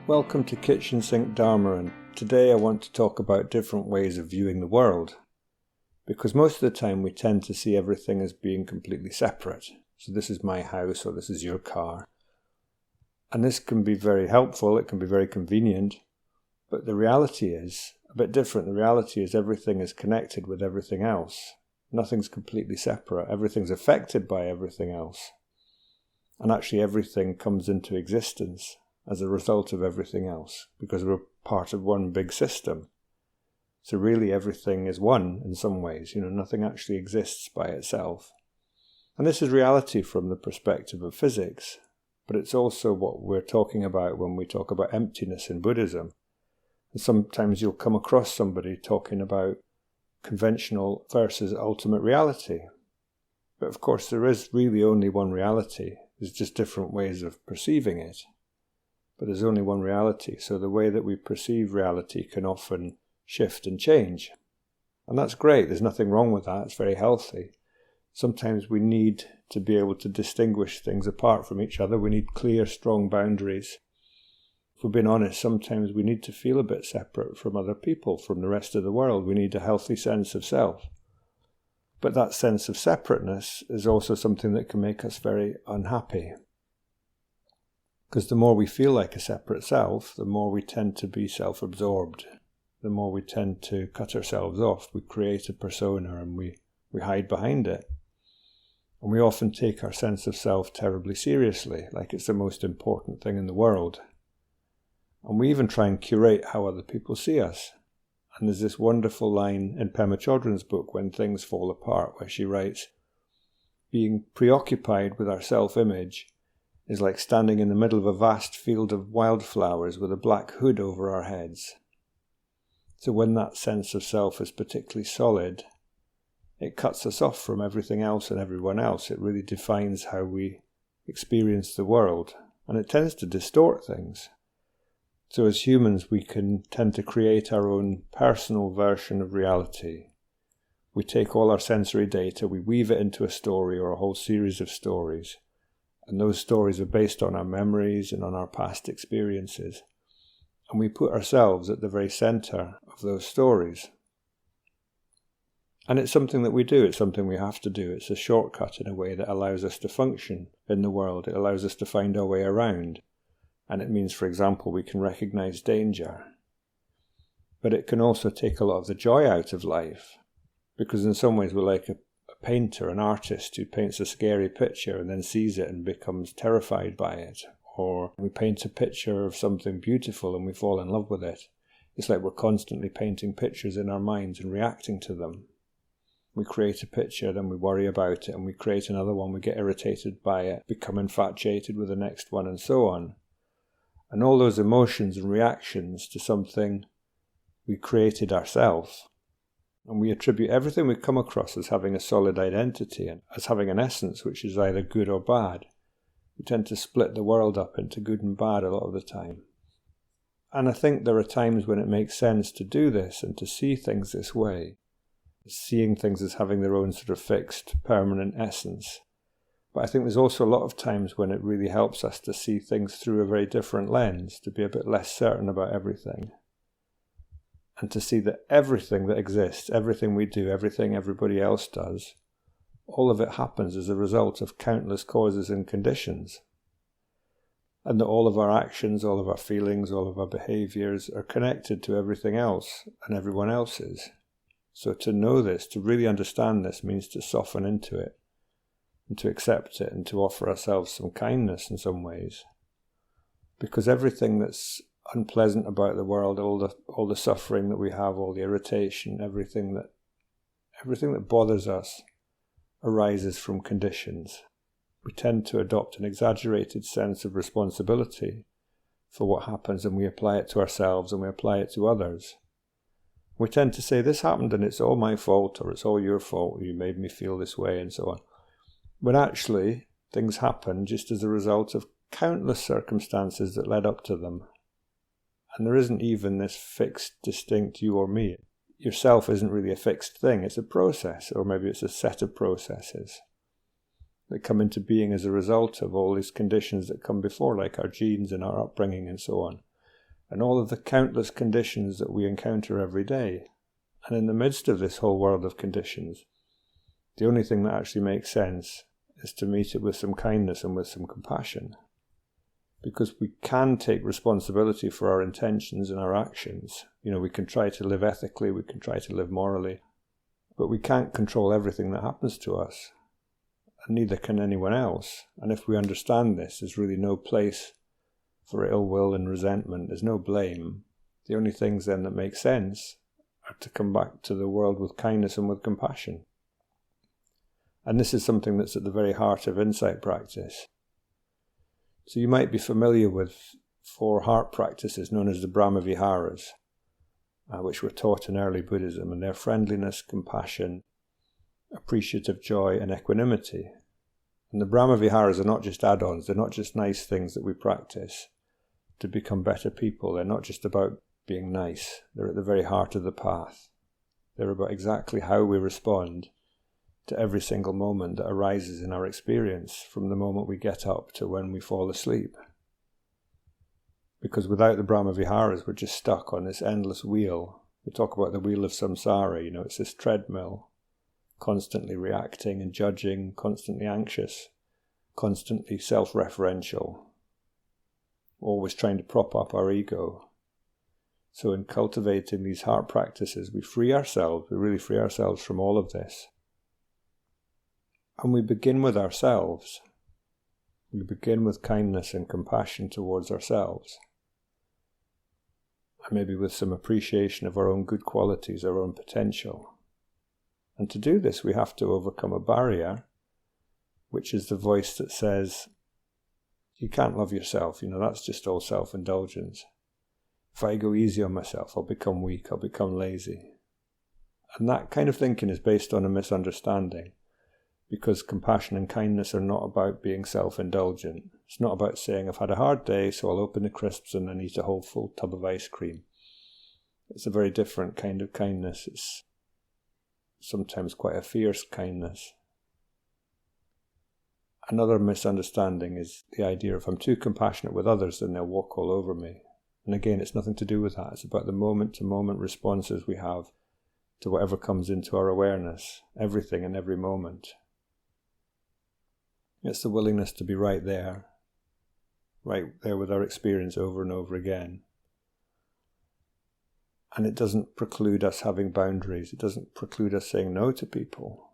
Welcome to Kitchen Sink Dharma, and today I want to talk about different ways of viewing the world. Because most of the time we tend to see everything as being completely separate. So this is my house or this is your car. And this can be very helpful, it can be very convenient, but the reality is a bit different. The reality is everything is connected with everything else. Nothing's completely separate. Everything's affected by everything else. And actually everything comes into existence as a result of everything else, because we're part of one big system. So really everything is one in some ways, nothing actually exists by itself. And this is reality from the perspective of physics, but it's also what we're talking about when we talk about emptiness in Buddhism. And sometimes you'll come across somebody talking about conventional versus ultimate reality. But of course there is really only one reality. There's just different ways of perceiving it. But there's only one reality, so the way that we perceive reality can often shift and change. And that's great, there's nothing wrong with that, it's very healthy. Sometimes we need to be able to distinguish things apart from each other, we need clear, strong boundaries. If we're being honest, sometimes we need to feel a bit separate from other people, from the rest of the world. We need a healthy sense of self. But that sense of separateness is also something that can make us very unhappy. Because the more we feel like a separate self, the more we tend to be self-absorbed. The more we tend to cut ourselves off. We create a persona and we hide behind it. And we often take our sense of self terribly seriously, like it's the most important thing in the world. And we even try and curate how other people see us. And there's this wonderful line in Pema Chodron's book, When Things Fall Apart, where she writes, being preoccupied with our self-image is like standing in the middle of a vast field of wildflowers with a black hood over our heads. So when that sense of self is particularly solid, it cuts us off from everything else and everyone else. It really defines how we experience the world, and it tends to distort things. So as humans, we can tend to create our own personal version of reality. We take all our sensory data, we weave it into a story or a whole series of stories. And those stories are based on our memories and on our past experiences. And we put ourselves at the very center of those stories. And it's something that we do, it's something we have to do. It's a shortcut in a way that allows us to function in the world. It allows us to find our way around. And it means, for example, we can recognize danger. But it can also take a lot of the joy out of life. Because in some ways we're like a painter, an artist who paints a scary picture and then sees it and becomes terrified by it. Or we paint a picture of something beautiful and we fall in love with it. It's like we're constantly painting pictures in our minds and reacting to them. We create a picture, then we worry about it, and we create another one, we get irritated by it, become infatuated with the next one, and so on. And all those emotions and reactions to something we created ourselves. And we attribute everything we come across as having a solid identity and as having an essence which is either good or bad. We tend to split the world up into good and bad a lot of the time. And I think there are times when it makes sense to do this and to see things this way, seeing things as having their own sort of fixed, permanent essence. But I think there's also a lot of times when it really helps us to see things through a very different lens, to be a bit less certain about everything. And to see that everything that exists, everything we do, everything everybody else does, all of it happens as a result of countless causes and conditions. And that all of our actions, all of our feelings, all of our behaviours are connected to everything else and everyone else's. So to know this, to really understand this, means to soften into it and to accept it and to offer ourselves some kindness in some ways. Because everything that's unpleasant about the world, all the suffering that we have, all the irritation, everything that bothers us arises from conditions. We tend to adopt an exaggerated sense of responsibility for what happens, and we apply it to ourselves and we apply it to others. We tend to say, this happened and it's all my fault, or it's all your fault, or you made me feel this way, and so on. When actually, things happen just as a result of countless circumstances that led up to them. And there isn't even this fixed, distinct you or me. Yourself isn't really a fixed thing, it's a process, or maybe it's a set of processes that come into being as a result of all these conditions that come before, like our genes and our upbringing and so on. and all of the countless conditions that we encounter every day. And in the midst of this whole world of conditions, the only thing that actually makes sense is to meet it with some kindness and with some compassion. Because we can take responsibility for our intentions and our actions. We can try to live ethically, we can try to live morally, but we can't control everything that happens to us. And neither can anyone else. And if we understand this, there's really no place for ill will and resentment. There's no blame. The only things then that make sense are to come back to the world with kindness and with compassion. And this is something that's at the very heart of insight practice. So you might be familiar with 4 heart practices known as the Brahma Viharas, which were taught in early Buddhism, and they're friendliness, compassion, appreciative joy, and equanimity. And the Brahma Viharas are not just add-ons, they're not just nice things that we practice to become better people. They're not just about being nice, they're at the very heart of the path. They're about exactly how we respond to every single moment that arises in our experience, from the moment we get up to when we fall asleep. Because without the Brahma Viharas, we're just stuck on this endless wheel. We talk about the wheel of samsara, it's this treadmill, constantly reacting and judging, constantly anxious, constantly self-referential, always trying to prop up our ego. So in cultivating these heart practices, we really free ourselves from all of this. And we begin with ourselves. We begin with kindness and compassion towards ourselves. And maybe with some appreciation of our own good qualities, our own potential. And to do this, we have to overcome a barrier, which is the voice that says, you can't love yourself, that's just all self-indulgence. If I go easy on myself, I'll become weak, I'll become lazy. And that kind of thinking is based on a misunderstanding. Because compassion and kindness are not about being self-indulgent. It's not about saying, I've had a hard day, so I'll open the crisps and then eat a whole full tub of ice cream. It's a very different kind of kindness. It's sometimes quite a fierce kindness. Another misunderstanding is the idea if I'm too compassionate with others, then they'll walk all over me. And again, it's nothing to do with that. It's about the moment-to-moment responses we have to whatever comes into our awareness, everything and every moment. It's the willingness to be right there with our experience over and over again. And it doesn't preclude us having boundaries. It doesn't preclude us saying no to people.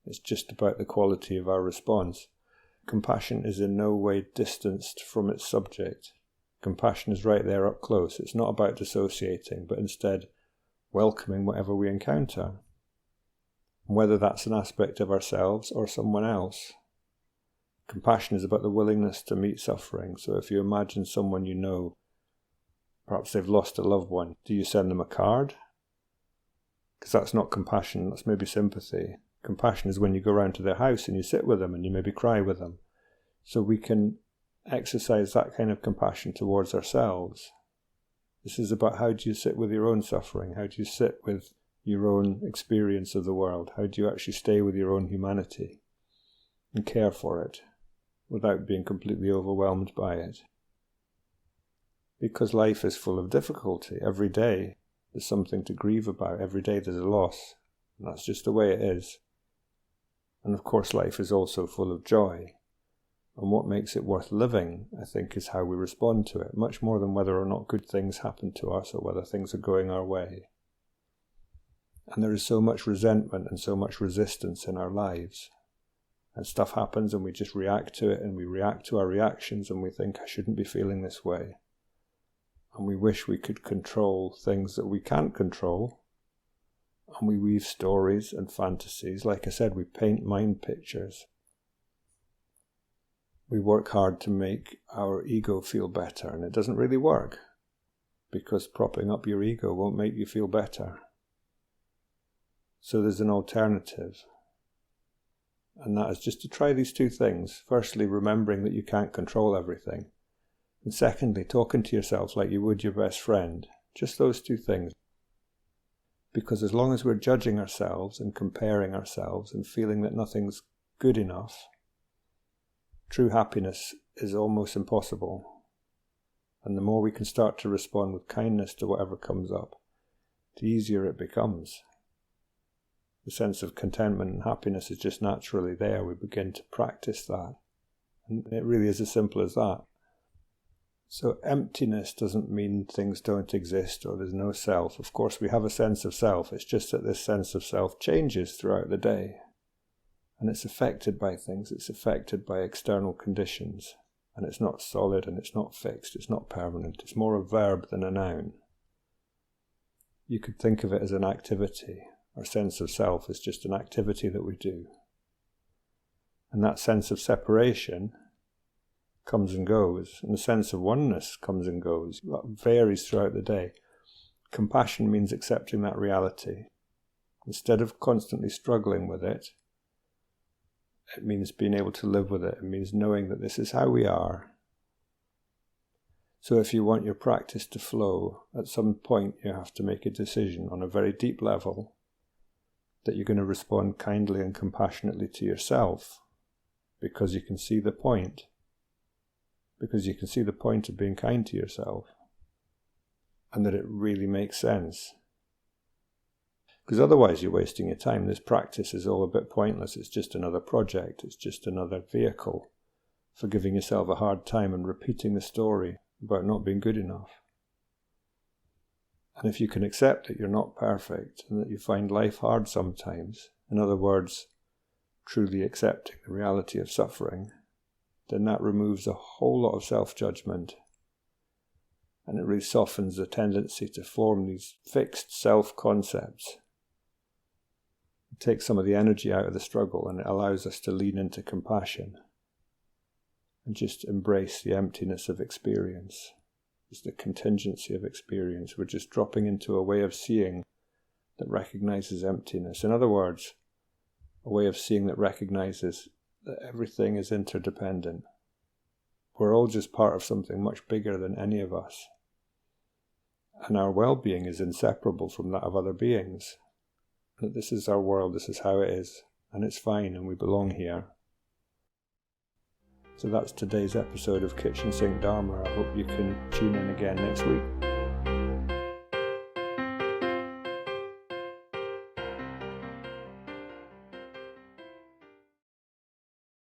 It's just about the quality of our response. Compassion is in no way distanced from its subject. Compassion is right there up close. It's not about dissociating, but instead welcoming whatever we encounter. Whether that's an aspect of ourselves or someone else. Compassion is about the willingness to meet suffering. So if you imagine someone you know, perhaps they've lost a loved one, do you send them a card? Because that's not compassion, that's maybe sympathy. Compassion is when you go around to their house and you sit with them and you maybe cry with them. So we can exercise that kind of compassion towards ourselves. This is about how do you sit with your own suffering? How do you sit with your own experience of the world? How do you actually stay with your own humanity and care for it without being completely overwhelmed by it? Because life is full of difficulty. Every day there's something to grieve about. Every day there's a loss. And that's just the way it is. And of course life is also full of joy. And what makes it worth living, I think, is how we respond to it, much more than whether or not good things happen to us or whether things are going our way. And there is so much resentment and so much resistance in our lives. And stuff happens and we just react to it, and we react to our reactions, and we think, I shouldn't be feeling this way. And we wish we could control things that we can't control. And we weave stories and fantasies. Like I said, we paint mind pictures. We work hard to make our ego feel better, and it doesn't really work, because propping up your ego won't make you feel better. So there's an alternative, and that is just to try these two things. Firstly, remembering that you can't control everything, and secondly, talking to yourself like you would your best friend. Just those two things. Because as long as we're judging ourselves and comparing ourselves and feeling that nothing's good enough, true happiness is almost impossible. And the more we can start to respond with kindness to whatever comes up, the easier it becomes. The sense of contentment and happiness is just naturally there. We begin to practice that. And it really is as simple as that. So emptiness doesn't mean things don't exist or there's no self. Of course, we have a sense of self. It's just that this sense of self changes throughout the day. And it's affected by things. It's affected by external conditions. And it's not solid and it's not fixed. It's not permanent. It's more a verb than a noun. You could think of it as an activity. Our sense of self is just an activity that we do. And that sense of separation comes and goes. And the sense of oneness comes and goes. That varies throughout the day. Compassion means accepting that reality. Instead of constantly struggling with it, it means being able to live with it. It means knowing that this is how we are. So if you want your practice to flow, at some point you have to make a decision on a very deep level that you're going to respond kindly and compassionately to yourself because you can see the point. Because you can see the point of being kind to yourself. And that it really makes sense. Because otherwise you're wasting your time. This practice is all a bit pointless. It's just another project. It's just another vehicle for giving yourself a hard time and repeating the story about not being good enough. And if you can accept that you're not perfect and that you find life hard sometimes, in other words, truly accepting the reality of suffering, then that removes a whole lot of self-judgment. And it really softens the tendency to form these fixed self-concepts. It takes some of the energy out of the struggle and it allows us to lean into compassion and just embrace the emptiness of experience. It's the contingency of experience. We're just dropping into a way of seeing that recognizes emptiness. In other words, a way of seeing that recognizes that everything is interdependent. We're all just part of something much bigger than any of us. And our well-being is inseparable from that of other beings. That this is our world, this is how it is, and it's fine, and we belong here. So that's today's episode of Kitchen Sink Dharma. I hope you can tune in again next week.